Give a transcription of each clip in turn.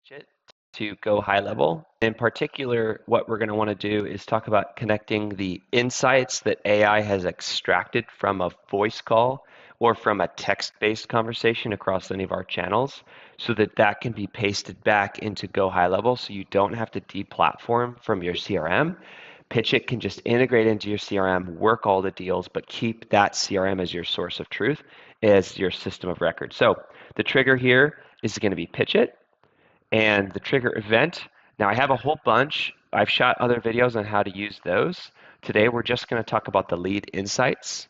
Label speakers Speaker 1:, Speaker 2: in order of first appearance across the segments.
Speaker 1: Pitchit to go high level. In particular, what we're going to want to do is talk about connecting the insights that AI has extracted from a voice call or from a text-based conversation across any of our channels so that that can be pasted back into go high level so you don't have to deplatform from your CRM. Pitchit can just integrate into your CRM, work all the deals, but keep that CRM as your source of truth, as your system of record. So the trigger here is going to be Pitchit. And the trigger event, now I have a whole bunch. I've shot other videos on how to use those. Today we're just going to talk about the lead insights.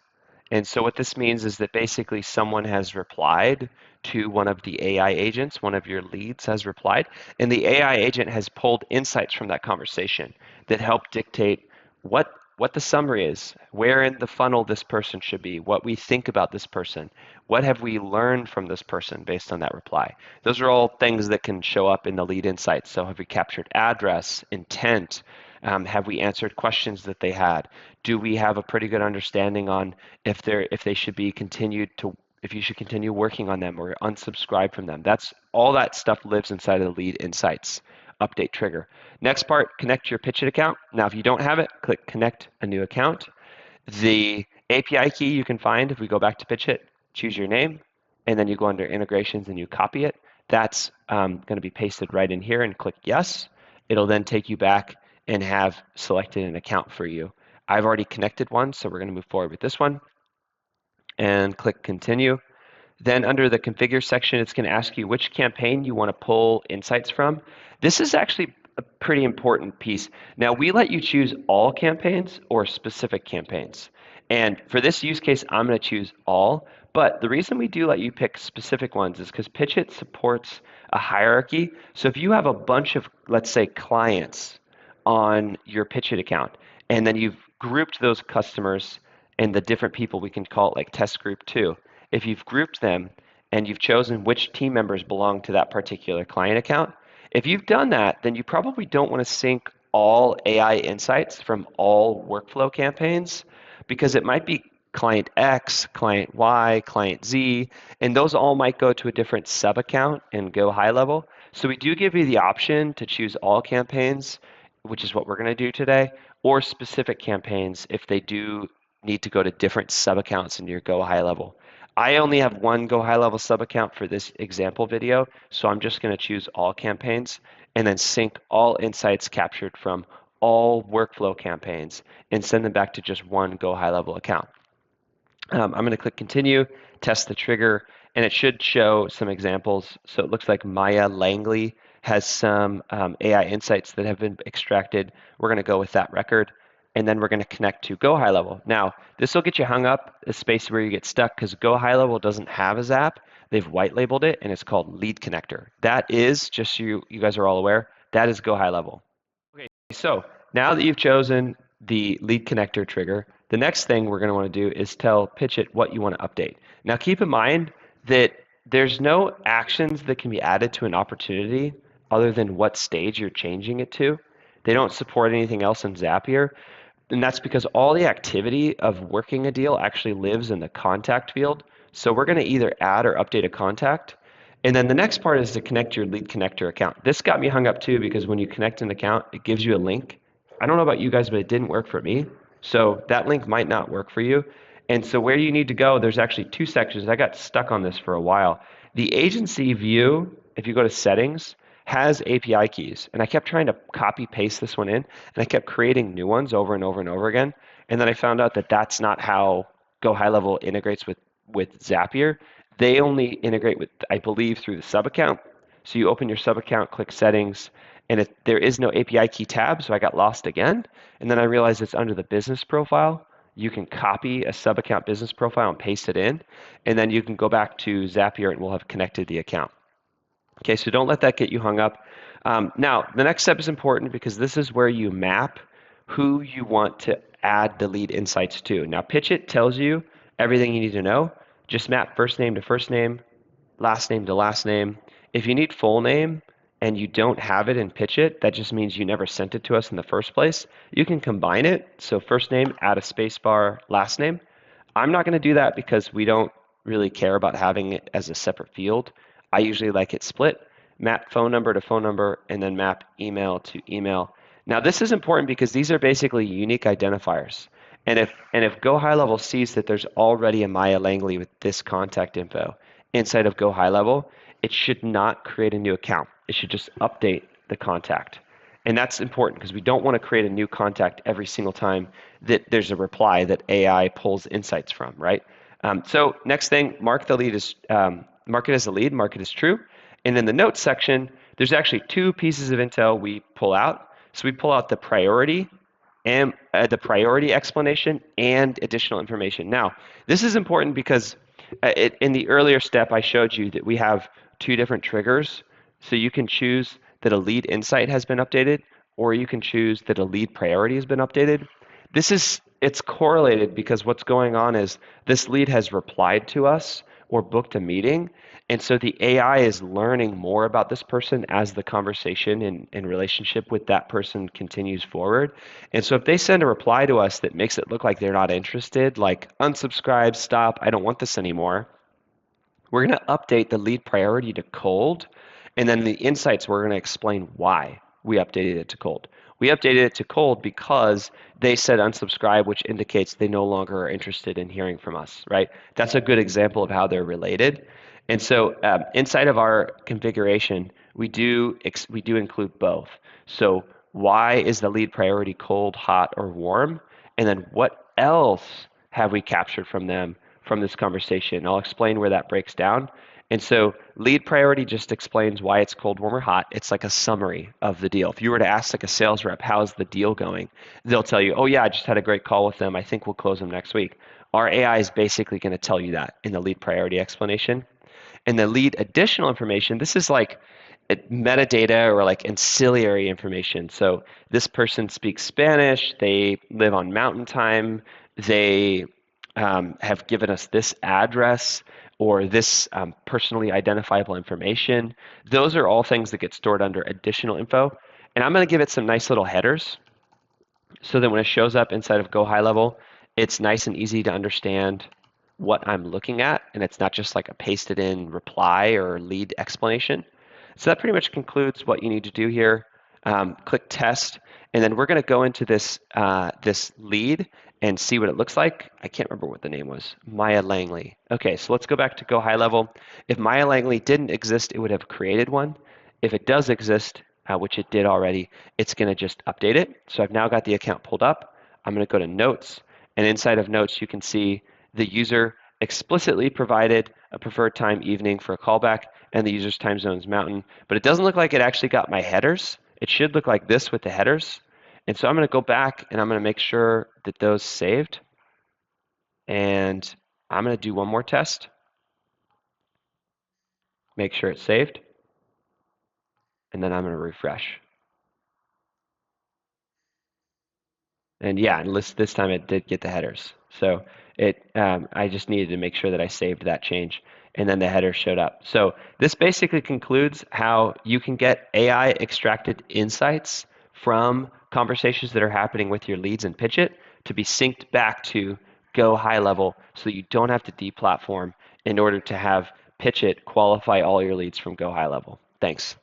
Speaker 1: And so what this means is that basically someone has replied to one of the AI agents, one of your leads has replied, and the AI agent has pulled insights from that conversation that help dictate what the summary is, where in the funnel this person should be, what we think about this person, what have we learned from this person based on that reply. Those are all things that can show up in the lead insights. So have we captured address, intent? Have we answered questions that they had? Do we have a pretty good understanding on if they should be continued to, if you should continue working on them or unsubscribe from them? That's all that stuff lives inside of the lead insights update trigger. Next part, connect your Pitchit account. Now, if you don't have it, click connect a new account. The API key you can find if we go back to Pitchit, choose your name, and then you go under integrations and you copy it. That's going to be pasted right in here and click yes. It'll then take you back and have selected an account for you. I've already connected one, so we're going to move forward with this one and click continue. Then under the configure section, it's going to ask you which campaign you want to pull insights from. This is actually a pretty important piece. Now, we let you choose all campaigns or specific campaigns. And for this use case, I'm going to choose all. But the reason we do let you pick specific ones is because Pitchit supports a hierarchy. So if you have a bunch of, let's say, clients on your Pitchit account, and then you've grouped those customers and the different people, we can call it like test group 2. If you've grouped them and you've chosen which team members belong to that particular client account, if you've done that, then you probably don't want to sync all AI insights from all workflow campaigns because it might be client X, client Y, client Z, and those all might go to a different sub account and go high level. So we do give you the option to choose all campaigns, which is what we're going to do today, or specific campaigns if they do need to go to different sub accounts in your go high level. I only have one go high level sub account for this example video, so I'm just going to choose all campaigns and then sync all insights captured from all workflow campaigns and send them back to just one go high level account. I'm going to click continue, test the trigger, and it should show some examples. So it looks like Maya Langley has some AI insights that have been extracted. We're going to go with that record. And then we're going to connect to go high level. Now, this will get you hung up, a space where you get stuck, because go high level doesn't have a Zap. They've white labeled it, and it's called lead connector. That is, just so you guys are all aware, that is go high level. Okay, so now that you've chosen the lead connector trigger, the next thing we're going to want to do is tell Pitchit what you want to update. Now, keep in mind that there's no actions that can be added to an opportunity other than what stage you're changing it to. They don't support anything else in Zapier. And that's because all the activity of working a deal actually lives in the contact field. So we're going to either add or update a contact. And then the next part is to connect your lead connector account. This got me hung up too because when you connect an account, it gives you a link. I don't know about you guys, but it didn't work for me. So that link might not work for you. And so where you need to go, there's actually two sections. I got stuck on this for a while. The agency view, if you go to settings, has API keys. And I kept trying to copy paste this one in, and I kept creating new ones over and over and over again. And then I found out that that's not how Go High Level integrates with Zapier. They only integrate with, I believe, through the sub account. So you open your sub account, click settings, and there is no API key tab, so I got lost again. And then I realized it's under the business profile. You can copy a sub account business profile and paste it in, and then you can go back to Zapier and we'll have connected the account. Okay, so don't let that get you hung up. Now, the next step is important because this is where you map who you want to add the lead insights to. Now, Pitchit tells you everything you need to know. Just map first name to first name, last name to last name. If you need full name and you don't have it in Pitchit, that just means you never sent it to us in the first place. You can combine it. So first name, add a space bar, last name. I'm not going to do that because we don't really care about having it as a separate field. I usually like it split. map phone number to phone number, and then map email to email. Now this is important because these are basically unique identifiers. And if GoHighLevel sees that there's already a Maya Langley with this contact info inside of GoHighLevel, it should not create a new account. It should just update the contact. And that's important because we don't want to create a new contact every single time that there's a reply that AI pulls insights from, right? So next thing, mark the lead as mark it as a lead, mark it as true. And in the notes section, there's actually two pieces of intel we pull out. So we pull out the priority explanation and additional information. Now, this is important because in the earlier step, I showed you that we have two different triggers. So you can choose that a lead insight has been updated, or you can choose that a lead priority has been updated. It's correlated because what's going on is this lead has replied to us or booked a meeting. And so the AI is learning more about this person as the conversation and relationship with that person continues forward. And so if they send a reply to us that makes it look like they're not interested, like unsubscribe, stop, I don't want this anymore, we're going to update the lead priority to cold. And then the insights, we're going to explain why we updated it to cold. We updated it to cold because they said unsubscribe, which indicates they no longer are interested in hearing from us, right? That's a good example of how they're related. And so inside of our configuration, we do include both. So why is the lead priority cold, hot, or warm? And then what else have we captured from them from this conversation? I'll explain where that breaks down. And so lead priority just explains why it's cold, warm, or hot. It's like a summary of the deal. If you were to ask like a sales rep, how's the deal going? They'll tell you, oh yeah, I just had a great call with them. I think we'll close them next week. Our AI is basically going to tell you that in the lead priority explanation. And the lead additional information, this is like metadata or like ancillary information. So this person speaks Spanish, they live on mountain time, they have given us this address or this personally identifiable information. Those are all things that get stored under additional info. And I'm going to give it some nice little headers so that when it shows up inside of GoHighLevel, it's nice and easy to understand what I'm looking at, and it's not just like a pasted in reply or lead explanation. So that pretty much concludes what you need to do here. Click test, and then we're going to go into this this lead and see what it looks like. I can't remember what the name was. Maya Langley. Okay, so let's go back to GoHighLevel. If Maya Langley didn't exist, it would have created one. If it does exist, which it did already, it's going to just update it. So I've now got the account pulled up. I'm going to go to Notes, and inside of Notes, you can see the user explicitly provided a preferred time evening for a callback, and the user's time zone is mountain. But it doesn't look like it actually got my headers. It should look like this with the headers. And so I'm going to go back, and I'm going to make sure that those saved. And I'm going to do one more test. Make sure it's saved. And then I'm going to refresh. And yeah, and this time it did get the headers. So I just needed to make sure that I saved that change, and then the header showed up. So this basically concludes how you can get AI extracted insights from conversations that are happening with your leads in Pitchit to be synced back to GoHighLevel so that you don't have to deplatform in order to have Pitchit qualify all your leads from GoHighLevel. Thanks.